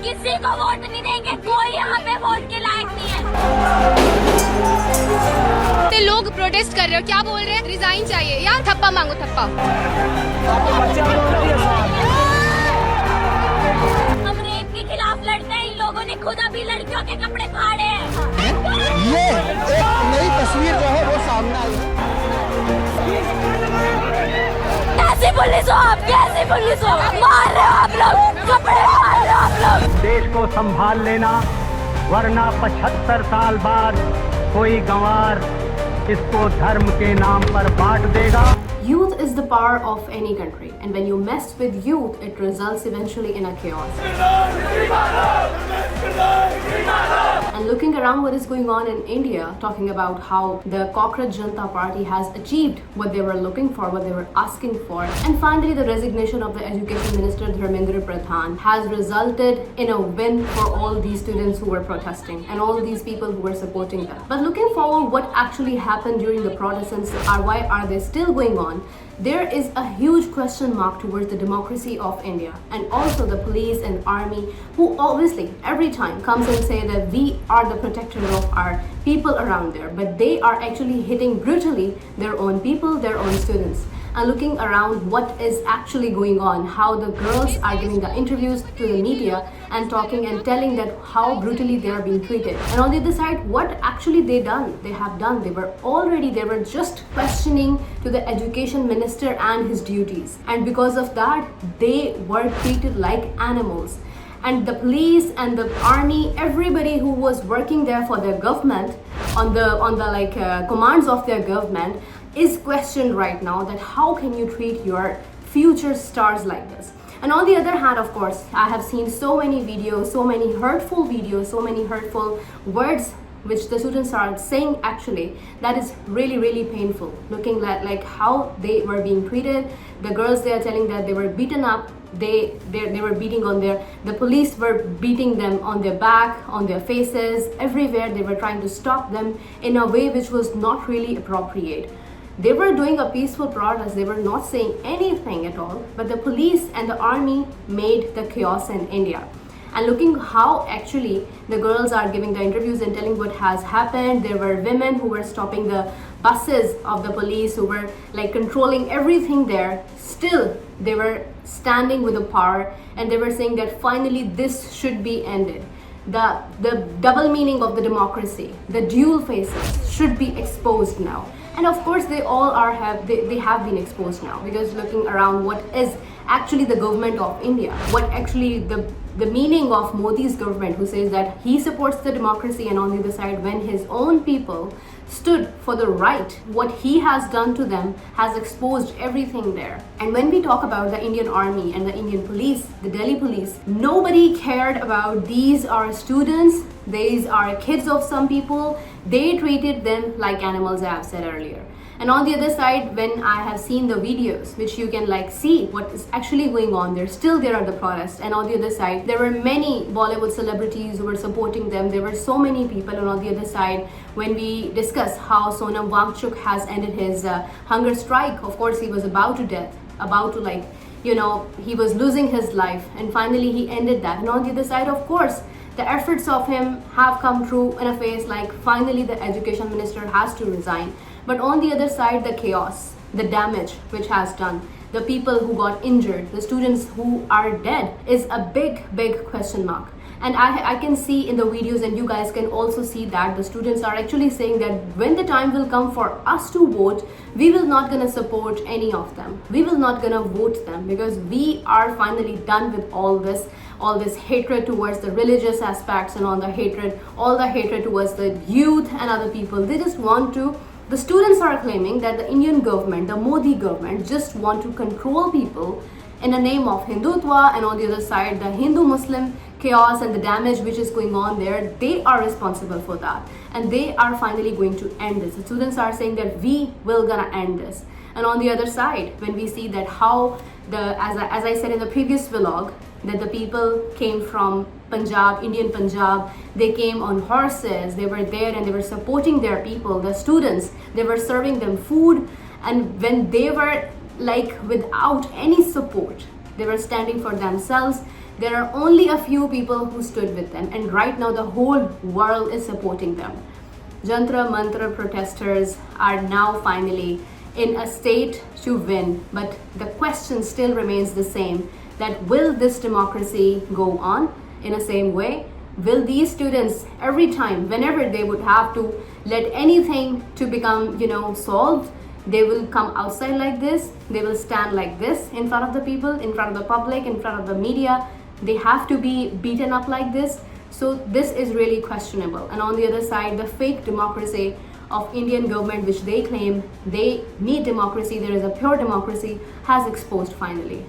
किसी को वोट नहीं देंगे, कोई यहाँ पे वोट के लायक नहीं है। लोग प्रोटेस्ट कर रहे हो, क्या बोल रहे हैं? रिजाइन चाहिए यार, थप्पा मांगो थप्पा। हम रेप के खिलाफ लड़ते हैं, इन लोगों ने खुद अभी लड़कियों के कपड़े फाड़े हैं। ये एक नई तस्वीर जो है वो सामने आई है। कैसी पुलिस हो आप, कैसी पुलिस हो? मार रहे हो आप लोग, कपड़े फाड़ रहे हो आप लोग। देश को संभाल लेना, वरना 75 साल बाद कोई गंवार इसको धर्म के नाम पर बांट देगा। Youth is the power of any country, and when you mess with youth, it results eventually in a chaos. And looking around what is going on in India, talking about how the Cockroach Janata Party has achieved what they were looking for, what they were asking for, and finally the resignation of the Education Minister Dharmendra Pradhan has resulted in a win for all these students who were protesting and all these people who were supporting them. But looking forward, what actually happened during the protests and why are they still going on? There is a huge question mark towards the democracy of India, and also the police and army, who obviously every time comes and say that we are the protector of our people around there, but they are actually hitting brutally their own people, their own students. And looking around what is actually going on, how the girls are giving the interviews to the media and talking and telling that how brutally they are being treated. And on the other side, what actually they have done, they were just questioning to the education minister and his duties. And because of that, they were treated like animals. And the police and the army, everybody who was working there for their government, on the commands of their government, is questioned right now that how can you treat your future stars like this. And on the other hand, of course, I have seen so many videos, so many hurtful words which the students are saying, actually that is really, really painful. Looking at like how they were being treated, the girls, they are telling that they were beaten up, they were beating on the police were beating them on their back, on their faces, everywhere. They were trying to stop them in a way which was not really appropriate. They were doing a peaceful protest, they were not saying anything at all, but the police and the army made the chaos in India. And looking how actually the girls are giving the interviews and telling what has happened, there were women who were stopping the buses of the police, who were like controlling everything there. Still they were standing with the power, and they were saying that finally this should be ended. The double meaning of the democracy, the dual faces should be exposed now. And of course they all have been exposed now, because looking around what is actually the government of India, what actually the meaning of Modi's government, who says that he supports the democracy, and on the other side, when his own people stood for the right, what he has done to them has exposed everything there. And when we talk about the Indian army and the Indian police, the Delhi police, nobody cared about these are students, these are kids of some people. They treated them like animals, I have said earlier. And on the other side, when I have seen the videos, which you can like see what is actually going on there, still there are the protests. And on the other side, there were many Bollywood celebrities who were supporting them. There were so many people. And on the other side, when we discuss how Sonam Wangchuk has ended his hunger strike, of course he was about to death, he was losing his life, and finally he ended that. And on the other side, of course, the efforts of him have come true in a phase like finally the education minister has to resign. But on the other side, the chaos, the damage which has done, the people who got injured, the students who are dead, is a big question mark. And I can see in the videos, and you guys can also see that the students are actually saying that when the time will come for us to vote, we will not gonna support any of them. We will not gonna vote them, because we are finally done with all this hatred towards the religious aspects, and all the hatred towards the youth and other people. They just want to. The students are claiming that the Indian government, the Modi government, just want to control people in the name of Hindutva, and on the other side, the Hindu-Muslim chaos and the damage which is going on there, they are responsible for that, and they are finally going to end this. The students are saying that we will gonna end this. And on the other side, when we see that how as I said in the previous vlog, that the people came from Punjab, Indian Punjab, they came on horses, they were there and they were supporting their people, the students, they were serving them food, and when they were like without any support, They were standing for themselves. There are only a few people who stood with them, and right now the whole world is supporting them. Jantra Mantra protesters are now finally in a state to win, but the question still remains the same, that will this democracy go on in the same way? Will these students, every time, whenever they would have to let anything to become, solved, they will come outside like this, they will stand like this in front of the people, in front of the public, in front of the media, they have to be beaten up like this? So this is really questionable. And on the other side, the fake democracy of Indian government, which they claim they need democracy, there is a pure democracy, has exposed finally.